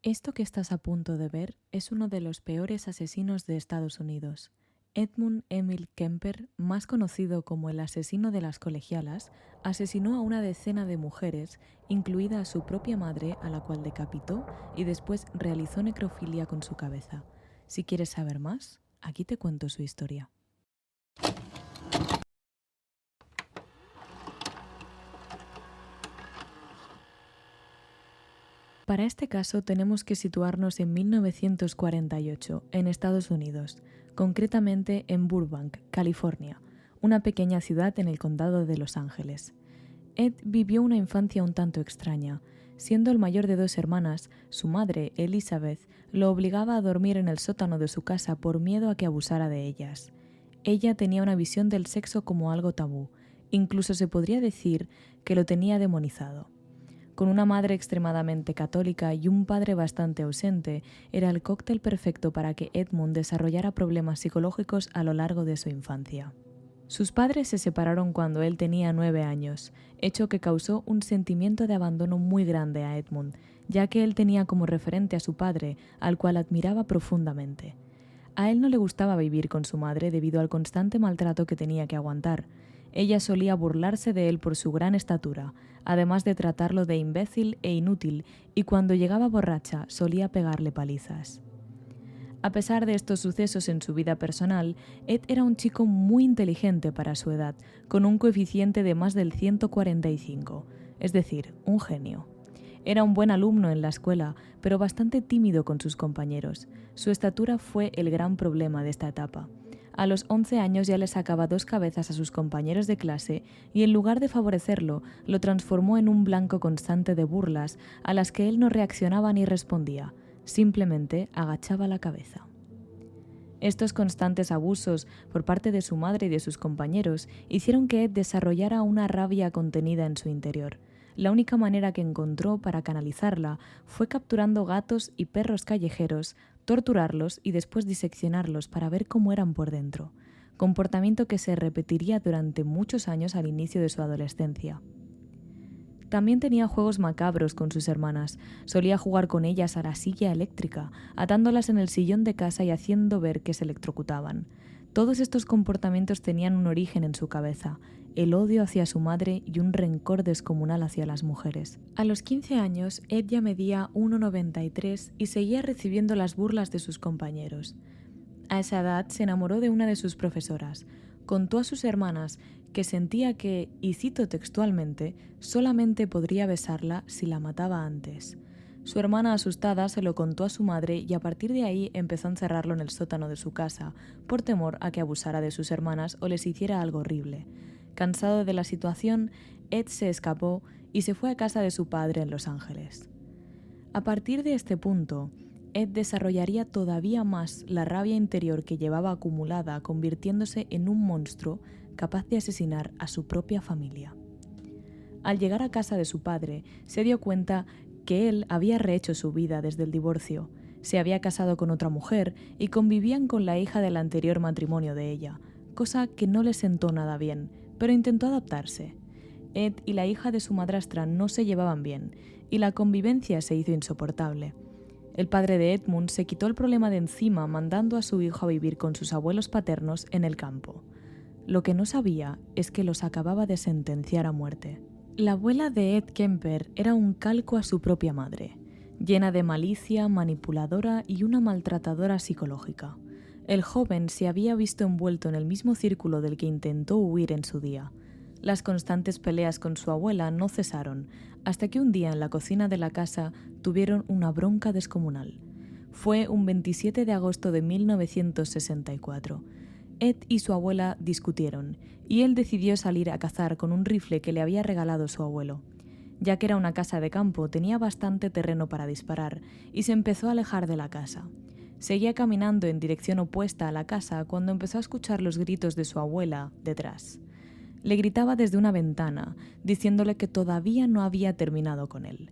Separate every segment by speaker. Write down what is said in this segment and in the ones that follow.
Speaker 1: Esto que estás a punto de ver es uno de los peores asesinos de Estados Unidos. Edmund Emil Kemper, más conocido como el asesino de las colegialas, asesinó a una decena de mujeres, incluida a su propia madre, a la cual decapitó y después realizó necrofilia con su cabeza. Si quieres saber más, aquí te cuento su historia. Para este caso tenemos que situarnos en 1948, en Estados Unidos, concretamente en Burbank, California, una pequeña ciudad en el condado de Los Ángeles. Ed vivió una infancia un tanto extraña. Siendo el mayor de dos hermanas, su madre, Elizabeth, lo obligaba a dormir en el sótano de su casa por miedo a que abusara de ellas. Ella tenía una visión del sexo como algo tabú, incluso se podría decir que lo tenía demonizado. Con una madre extremadamente católica y un padre bastante ausente, era el cóctel perfecto para que Edmund desarrollara problemas psicológicos a lo largo de su infancia. Sus padres se separaron cuando él tenía 9 años, hecho que causó un sentimiento de abandono muy grande a Edmund, ya que él tenía como referente a su padre, al cual admiraba profundamente. A él no le gustaba vivir con su madre debido al constante maltrato que tenía que aguantar. Ella solía burlarse de él por su gran estatura, además de tratarlo de imbécil e inútil, y cuando llegaba borracha solía pegarle palizas. A pesar de estos sucesos en su vida personal, Ed era un chico muy inteligente para su edad, con un coeficiente de más del 145, es decir, un genio. Era un buen alumno en la escuela, pero bastante tímido con sus compañeros. Su estatura fue el gran problema de esta etapa. A los 11 años ya le sacaba dos cabezas a sus compañeros de clase y en lugar de favorecerlo, lo transformó en un blanco constante de burlas a las que él no reaccionaba ni respondía, simplemente agachaba la cabeza. Estos constantes abusos por parte de su madre y de sus compañeros hicieron que Ed desarrollara una rabia contenida en su interior. La única manera que encontró para canalizarla fue capturando gatos y perros callejeros, torturarlos y después diseccionarlos para ver cómo eran por dentro, comportamiento que se repetiría durante muchos años al inicio de su adolescencia. También tenía juegos macabros con sus hermanas. Solía jugar con ellas a la silla eléctrica, atándolas en el sillón de casa y haciendo ver que se electrocutaban. Todos estos comportamientos tenían un origen en su cabeza, el odio hacia su madre y un rencor descomunal hacia las mujeres. A los 15 años, Ed ya medía 1,93 y seguía recibiendo las burlas de sus compañeros. A esa edad se enamoró de una de sus profesoras. Contó a sus hermanas que sentía que, y cito textualmente, solamente podría besarla si la mataba antes. Su hermana, asustada, se lo contó a su madre y a partir de ahí empezó a encerrarlo en el sótano de su casa, por temor a que abusara de sus hermanas o les hiciera algo horrible. Cansado de la situación, Ed se escapó y se fue a casa de su padre en Los Ángeles. A partir de este punto, Ed desarrollaría todavía más la rabia interior que llevaba acumulada, convirtiéndose en un monstruo capaz de asesinar a su propia familia. Al llegar a casa de su padre, se dio cuenta que él había rehecho su vida desde el divorcio. Se había casado con otra mujer y convivían con la hija del anterior matrimonio de ella, cosa que no le sentó nada bien, pero intentó adaptarse. Ed y la hija de su madrastra no se llevaban bien, y la convivencia se hizo insoportable. El padre de Edmund se quitó el problema de encima mandando a su hijo a vivir con sus abuelos paternos en el campo. Lo que no sabía es que los acababa de sentenciar a muerte. La abuela de Ed Kemper era un calco a su propia madre, llena de malicia, manipuladora y una maltratadora psicológica. El joven se había visto envuelto en el mismo círculo del que intentó huir en su día. Las constantes peleas con su abuela no cesaron, hasta que un día en la cocina de la casa tuvieron una bronca descomunal. Fue un 27 de agosto de 1964. Ed y su abuela discutieron, y él decidió salir a cazar con un rifle que le había regalado su abuelo. Ya que era una casa de campo, tenía bastante terreno para disparar, y se empezó a alejar de la casa. Seguía caminando en dirección opuesta a la casa cuando empezó a escuchar los gritos de su abuela detrás. Le gritaba desde una ventana, diciéndole que todavía no había terminado con él.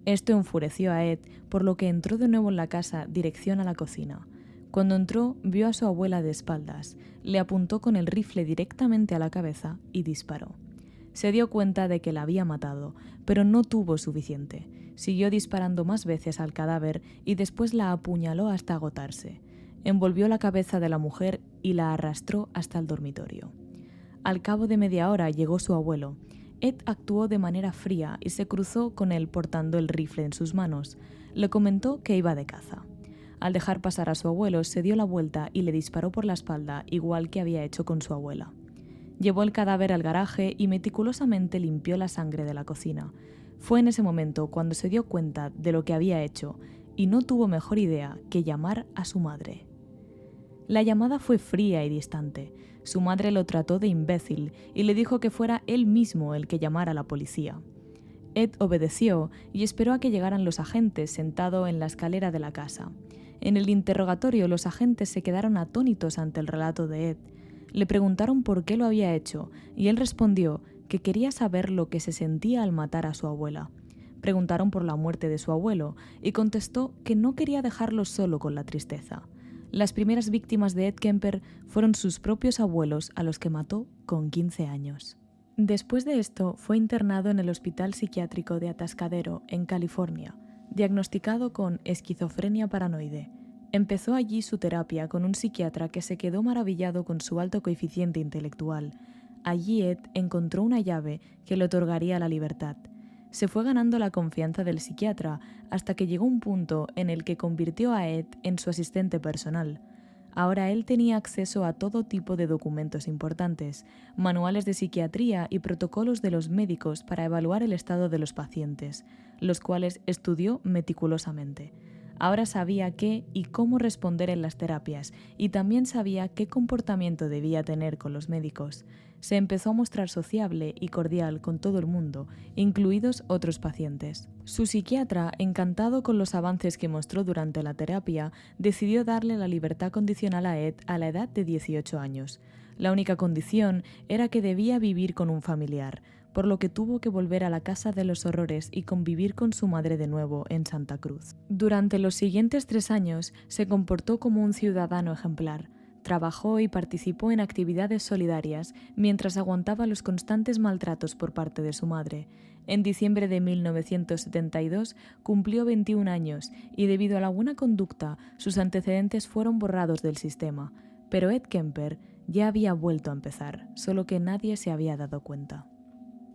Speaker 1: Esto enfureció a Ed, por lo que entró de nuevo en la casa, dirección a la cocina. Cuando entró, vio a su abuela de espaldas, le apuntó con el rifle directamente a la cabeza y disparó. Se dio cuenta de que la había matado, pero no tuvo suficiente. Siguió disparando más veces al cadáver y después la apuñaló hasta agotarse. Envolvió la cabeza de la mujer y la arrastró hasta el dormitorio. Al cabo de media hora llegó su abuelo. Ed actuó de manera fría y se cruzó con él portando el rifle en sus manos. Le comentó que iba de caza. Al dejar pasar a su abuelo, se dio la vuelta y le disparó por la espalda, igual que había hecho con su abuela. Llevó el cadáver al garaje y meticulosamente limpió la sangre de la cocina. Fue en ese momento cuando se dio cuenta de lo que había hecho y no tuvo mejor idea que llamar a su madre. La llamada fue fría y distante. Su madre lo trató de imbécil y le dijo que fuera él mismo el que llamara a la policía. Ed obedeció y esperó a que llegaran los agentes sentado en la escalera de la casa. En el interrogatorio los agentes se quedaron atónitos ante el relato de Ed. Le preguntaron por qué lo había hecho y él respondió que quería saber lo que se sentía al matar a su abuela. Preguntaron por la muerte de su abuelo y contestó que no quería dejarlo solo con la tristeza. Las primeras víctimas de Ed Kemper fueron sus propios abuelos, a los que mató con 15 años. Después de esto, fue internado en el Hospital Psiquiátrico de Atascadero, en California, diagnosticado con esquizofrenia paranoide. Empezó allí su terapia con un psiquiatra que se quedó maravillado con su alto coeficiente intelectual. Allí Ed encontró una llave que le otorgaría la libertad. Se fue ganando la confianza del psiquiatra hasta que llegó un punto en el que convirtió a Ed en su asistente personal. Ahora él tenía acceso a todo tipo de documentos importantes, manuales de psiquiatría y protocolos de los médicos para evaluar el estado de los pacientes, los cuales estudió meticulosamente. Ahora sabía qué y cómo responder en las terapias y también sabía qué comportamiento debía tener con los médicos. Se empezó a mostrar sociable y cordial con todo el mundo, incluidos otros pacientes. Su psiquiatra, encantado con los avances que mostró durante la terapia, decidió darle la libertad condicional a Ed a la edad de 18 años. La única condición era que debía vivir con un familiar, por lo que tuvo que volver a la Casa de los Horrores y convivir con su madre de nuevo en Santa Cruz. Durante los siguientes 3 años se comportó como un ciudadano ejemplar. Trabajó y participó en actividades solidarias mientras aguantaba los constantes maltratos por parte de su madre. En diciembre de 1972 cumplió 21 años y debido a la buena conducta sus antecedentes fueron borrados del sistema. Pero Ed Kemper ya había vuelto a empezar, solo que nadie se había dado cuenta.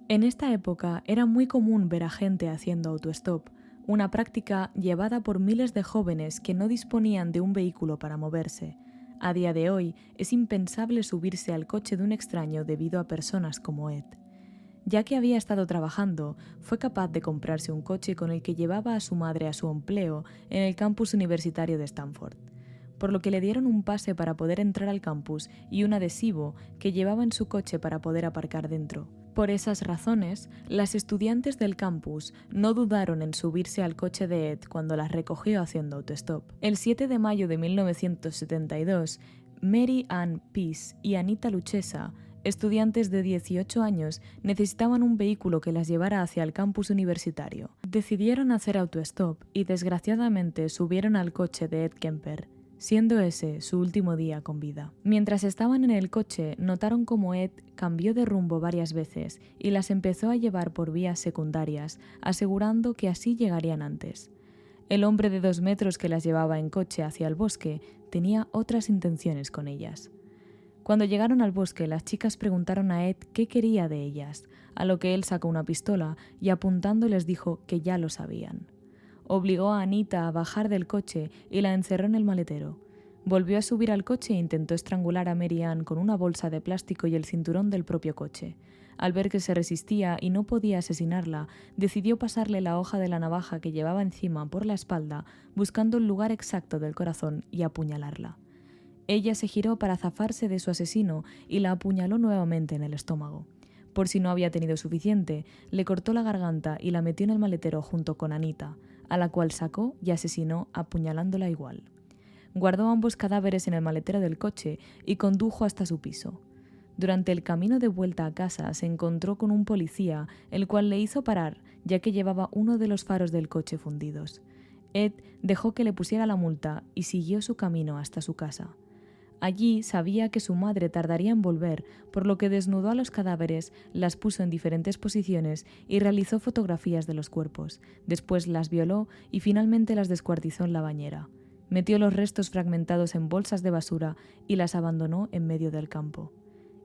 Speaker 1: En esta época era muy común ver a gente haciendo autostop, una práctica llevada por miles de jóvenes que no disponían de un vehículo para moverse. A día de hoy es impensable subirse al coche de un extraño debido a personas como Ed. Ya que había estado trabajando, fue capaz de comprarse un coche con el que llevaba a su madre a su empleo en el campus universitario de Stanford, por lo que le dieron un pase para poder entrar al campus y un adhesivo que llevaba en su coche para poder aparcar dentro. Por esas razones, las estudiantes del campus no dudaron en subirse al coche de Ed cuando las recogió haciendo autostop. El 7 de mayo de 1972, Mary Ann Peace y Anita Luchesa, estudiantes de 18 años, necesitaban un vehículo que las llevara hacia el campus universitario. Decidieron hacer autostop y desgraciadamente subieron al coche de Ed Kemper, siendo ese su último día con vida. Mientras estaban en el coche, notaron cómo Ed cambió de rumbo varias veces y las empezó a llevar por vías secundarias, asegurando que así llegarían antes. El hombre de 2 metros que las llevaba en coche hacia el bosque tenía otras intenciones con ellas. Cuando llegaron al bosque, las chicas preguntaron a Ed qué quería de ellas, a lo que él sacó una pistola y apuntando les dijo que ya lo sabían. Obligó a Anita a bajar del coche y la encerró en el maletero. Volvió a subir al coche e intentó estrangular a Mary Ann con una bolsa de plástico y el cinturón del propio coche. Al ver que se resistía y no podía asesinarla, decidió pasarle la hoja de la navaja que llevaba encima por la espalda, buscando el lugar exacto del corazón y apuñalarla. Ella se giró para zafarse de su asesino y la apuñaló nuevamente en el estómago. Por si no había tenido suficiente, le cortó la garganta y la metió en el maletero junto con Anita, a la cual sacó y asesinó apuñalándola igual. Guardó ambos cadáveres en el maletero del coche y condujo hasta su piso. Durante el camino de vuelta a casa se encontró con un policía, el cual le hizo parar, ya que llevaba uno de los faros del coche fundidos. Ed dejó que le pusiera la multa y siguió su camino hasta su casa. Allí sabía que su madre tardaría en volver, por lo que desnudó a los cadáveres, las puso en diferentes posiciones y realizó fotografías de los cuerpos. Después las violó y finalmente las descuartizó en la bañera. Metió los restos fragmentados en bolsas de basura y las abandonó en medio del campo.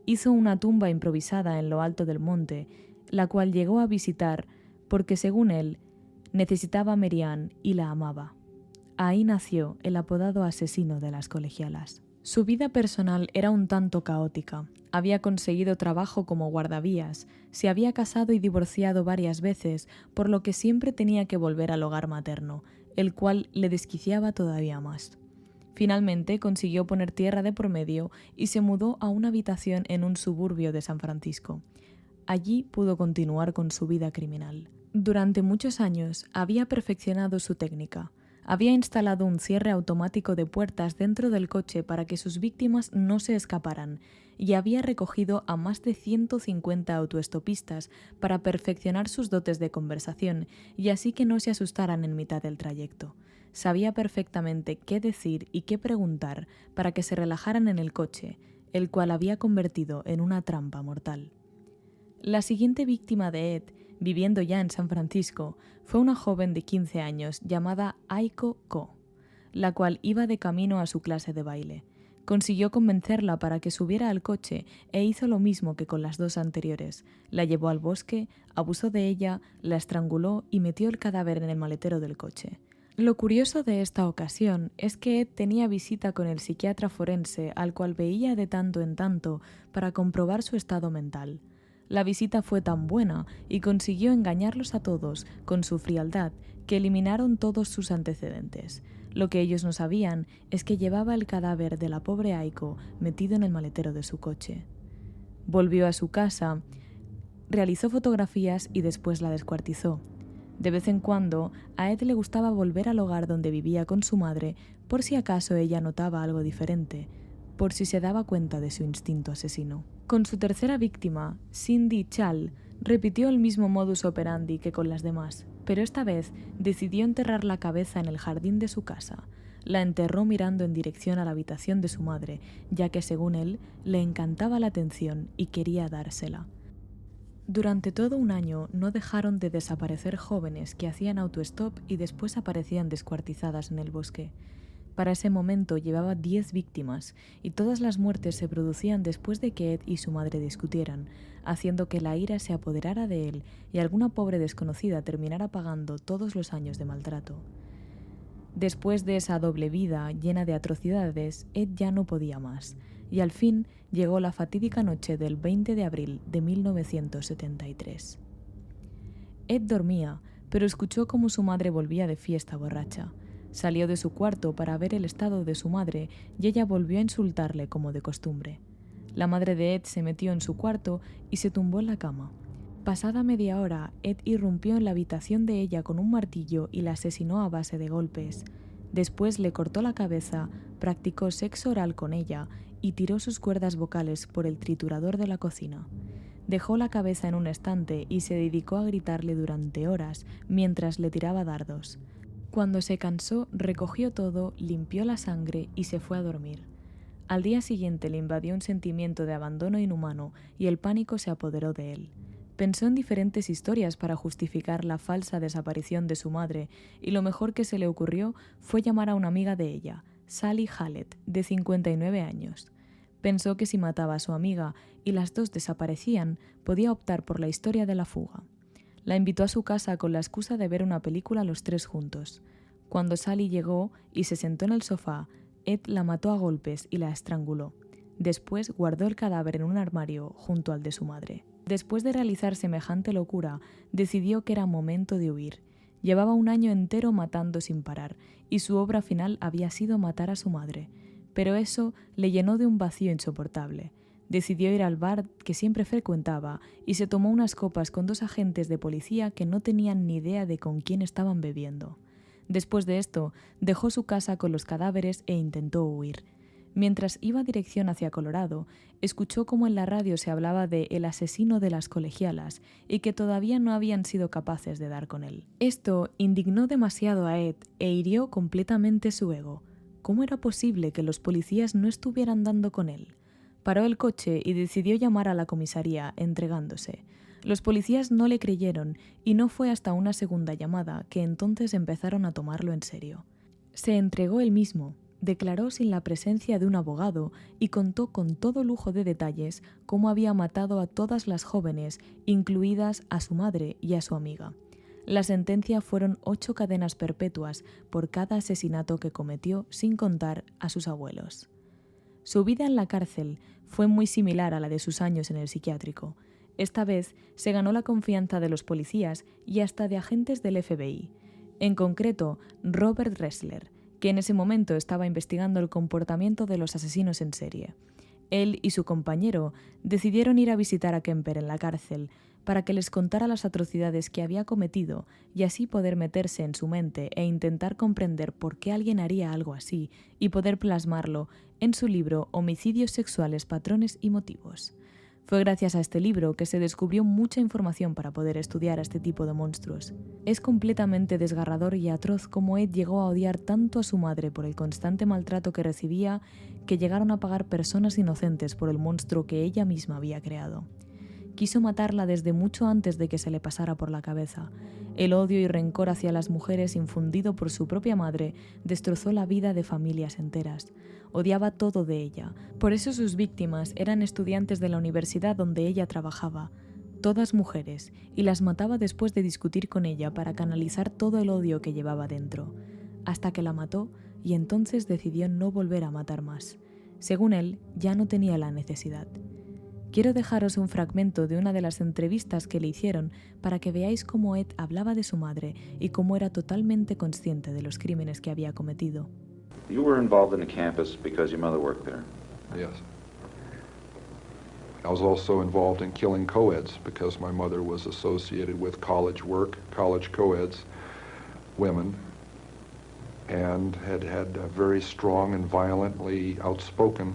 Speaker 1: Hizo una tumba improvisada en lo alto del monte, la cual llegó a visitar porque, según él, necesitaba a Mary-Ann y la amaba. Ahí nació el apodado asesino de las colegialas. Su vida personal era un tanto caótica. Había conseguido trabajo como guardavías, se había casado y divorciado varias veces, por lo que siempre tenía que volver al hogar materno, el cual le desquiciaba todavía más. Finalmente consiguió poner tierra de por medio y se mudó a una habitación en un suburbio de San Francisco. Allí pudo continuar con su vida criminal. Durante muchos años había perfeccionado su técnica. Había instalado un cierre automático de puertas dentro del coche para que sus víctimas no se escaparan y había recogido a más de 150 autoestopistas para perfeccionar sus dotes de conversación y así que no se asustaran en mitad del trayecto. Sabía perfectamente qué decir y qué preguntar para que se relajaran en el coche, el cual había convertido en una trampa mortal. La siguiente víctima de Ed, viviendo ya en San Francisco, fue una joven de 15 años llamada Aiko Ko, la cual iba de camino a su clase de baile. Consiguió convencerla para que subiera al coche e hizo lo mismo que con las dos anteriores. La llevó al bosque, abusó de ella, la estranguló y metió el cadáver en el maletero del coche. Lo curioso de esta ocasión es que Ed tenía visita con el psiquiatra forense al cual veía de tanto en tanto para comprobar su estado mental. La visita fue tan buena y consiguió engañarlos a todos con su frialdad que eliminaron todos sus antecedentes. Lo que ellos no sabían es que llevaba el cadáver de la pobre Aiko metido en el maletero de su coche. Volvió a su casa, realizó fotografías y después la descuartizó. De vez en cuando, a Ed le gustaba volver al hogar donde vivía con su madre por si acaso ella notaba algo diferente, por si se daba cuenta de su instinto asesino. Con su tercera víctima, Cindy Chall, repitió el mismo modus operandi que con las demás, pero esta vez decidió enterrar la cabeza en el jardín de su casa. La enterró mirando en dirección a la habitación de su madre, ya que según él, le encantaba la atención y quería dársela. Durante todo un año no dejaron de desaparecer jóvenes que hacían autostop y después aparecían descuartizadas en el bosque. Para ese momento llevaba 10 víctimas y todas las muertes se producían después de que Ed y su madre discutieran, haciendo que la ira se apoderara de él y alguna pobre desconocida terminara pagando todos los años de maltrato. Después de esa doble vida llena de atrocidades, Ed ya no podía más, y al fin llegó la fatídica noche del 20 de abril de 1973. Ed dormía, pero escuchó cómo su madre volvía de fiesta borracha. Salió de su cuarto para ver el estado de su madre y ella volvió a insultarle como de costumbre. La madre de Ed se metió en su cuarto y se tumbó en la cama. Pasada media hora, Ed irrumpió en la habitación de ella con un martillo y la asesinó a base de golpes. Después le cortó la cabeza, practicó sexo oral con ella y tiró sus cuerdas vocales por el triturador de la cocina. Dejó la cabeza en un estante y se dedicó a gritarle durante horas mientras le tiraba dardos. Cuando se cansó, recogió todo, limpió la sangre y se fue a dormir. Al día siguiente le invadió un sentimiento de abandono inhumano y el pánico se apoderó de él. Pensó en diferentes historias para justificar la falsa desaparición de su madre y lo mejor que se le ocurrió fue llamar a una amiga de ella, Sally Hallett, de 59 años. Pensó que si mataba a su amiga y las dos desaparecían, podía optar por la historia de la fuga. La invitó a su casa con la excusa de ver una película los tres juntos. Cuando Sally llegó y se sentó en el sofá, Ed la mató a golpes y la estranguló. Después guardó el cadáver en un armario junto al de su madre. Después de realizar semejante locura, decidió que era momento de huir. Llevaba un año entero matando sin parar, y su obra final había sido matar a su madre. Pero eso le llenó de un vacío insoportable. Decidió ir al bar que siempre frecuentaba y se tomó unas copas con dos agentes de policía que no tenían ni idea de con quién estaban bebiendo. Después de esto, dejó su casa con los cadáveres e intentó huir. Mientras iba dirección hacia Colorado, escuchó cómo en la radio se hablaba de el asesino de las colegialas y que todavía no habían sido capaces de dar con él. Esto indignó demasiado a Ed e hirió completamente su ego. cómo era posible que los policías no estuvieran dando con él. Paró el coche y decidió llamar a la comisaría, entregándose. Los policías no le creyeron y no fue hasta una segunda llamada que entonces empezaron a tomarlo en serio. Se entregó él mismo, declaró sin la presencia de un abogado y contó con todo lujo de detalles cómo había matado a todas las jóvenes, incluidas a su madre y a su amiga. La sentencia fueron 8 cadenas perpetuas por cada asesinato que cometió, sin contar a sus abuelos. Su vida en la cárcel fue muy similar a la de sus años en el psiquiátrico. Esta vez se ganó la confianza de los policías y hasta de agentes del FBI. En concreto, Robert Ressler, que en ese momento estaba investigando el comportamiento de los asesinos en serie. Él y su compañero decidieron ir a visitar a Kemper en la cárcel para que les contara las atrocidades que había cometido y así poder meterse en su mente e intentar comprender por qué alguien haría algo así y poder plasmarlo en su libro Homicidios sexuales, patrones y motivos. Fue gracias a este libro que se descubrió mucha información para poder estudiar a este tipo de monstruos. Es completamente desgarrador y atroz cómo Ed llegó a odiar tanto a su madre por el constante maltrato que recibía que llegaron a pagar personas inocentes por el monstruo que ella misma había creado. Quiso matarla desde mucho antes de que se le pasara por la cabeza. El odio y rencor hacia las mujeres infundido por su propia madre destrozó la vida de familias enteras. Odiaba todo de ella. Por eso sus víctimas eran estudiantes de la universidad donde ella trabajaba, todas mujeres, y las mataba después de discutir con ella para canalizar todo el odio que llevaba dentro. Hasta que la mató y entonces decidió no volver a matar más. Según él, ya no tenía la necesidad. Quiero dejaros un fragmento de una de las entrevistas que le hicieron para que veáis cómo Ed hablaba de su madre y cómo era totalmente consciente de los crímenes que había cometido.
Speaker 2: You were involved in the campus because your mother worked there.
Speaker 3: Yes. I was also involved in killing co-eds because my mother was associated with college work, college co-eds, women, and had had a very strong and violently outspoken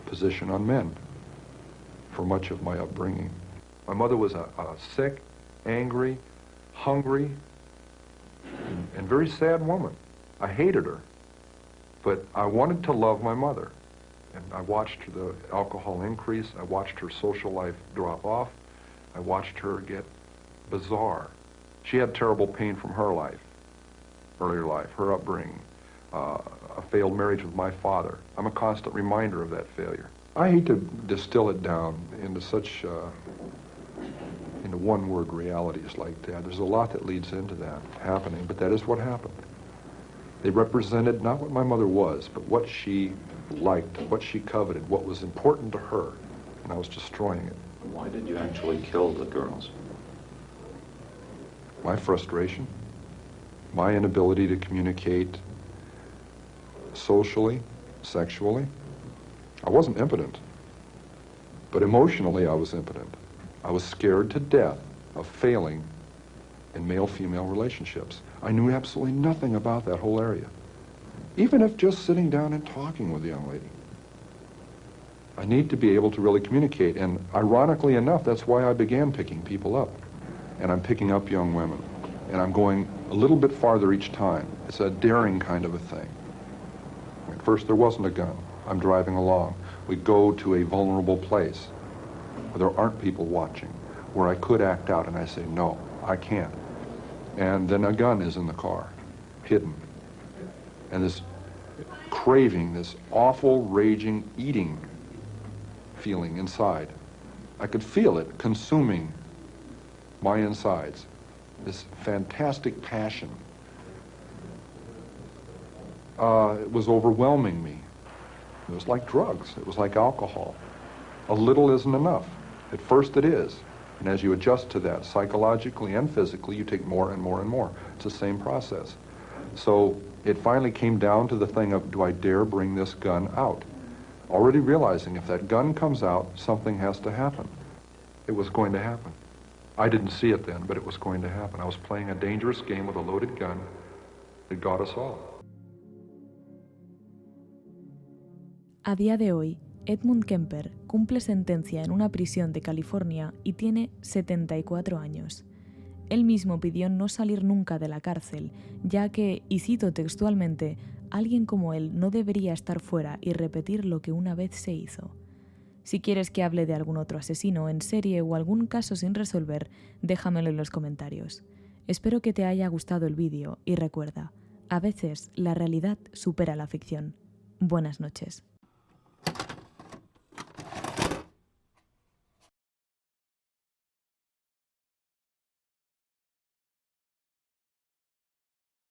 Speaker 3: position on men for much of my upbringing. My mother was a sick, angry, hungry, and very sad woman. I hated her, but I wanted to love my mother. And I watched the alcohol increase. I watched her social life drop off. I watched her get bizarre. She had terrible pain from her life, earlier life, her upbringing, a failed marriage with my father. I'm a constant reminder of that failure. I hate to distill it down into such, into one-word realities like that. There's a lot that leads into that happening, but that is what happened. They represented not what my mother was, but what she liked, what she coveted, what was important to her, and I was destroying it.
Speaker 2: Why did you actually kill the girls?
Speaker 3: My frustration, my inability to communicate socially, sexually. I wasn't impotent, but emotionally I was impotent. I was scared to death of failing in male-female relationships. I knew absolutely nothing about that whole area, even if just sitting down and talking with a young lady. I need to be able to really communicate, and ironically enough, that's why I began picking people up. And I'm picking up young women, and I'm going a little bit farther each time. It's a daring kind of a thing. At first there wasn't a gun. I'm driving along. We go to a vulnerable place where there aren't people watching, where I could act out, and I say, no, I can't. And then a gun is in the car, hidden. And this craving, this awful, raging, eating feeling inside. I could feel it consuming my insides, this fantastic passion. It was overwhelming me. It was like drugs. It was like alcohol. A little isn't enough. At first it is. And as you adjust to that psychologically and physically, you take more and more and more. It's the same process. So it finally came down to the thing of, do I dare bring this gun out? Already realizing if that gun comes out, something has to happen. It was going to happen. I didn't see it then, but it was going to happen. I was playing a dangerous game with a loaded gun that got us all.
Speaker 1: A día de hoy, Edmund Kemper cumple sentencia en una prisión de California y tiene 74 años. Él mismo pidió no salir nunca de la cárcel, ya que, y cito textualmente, alguien como él no debería estar fuera y repetir lo que una vez se hizo. Si quieres que hable de algún otro asesino en serie o algún caso sin resolver, déjamelo en los comentarios. Espero que te haya gustado el vídeo y recuerda, a veces la realidad supera la ficción. Buenas noches.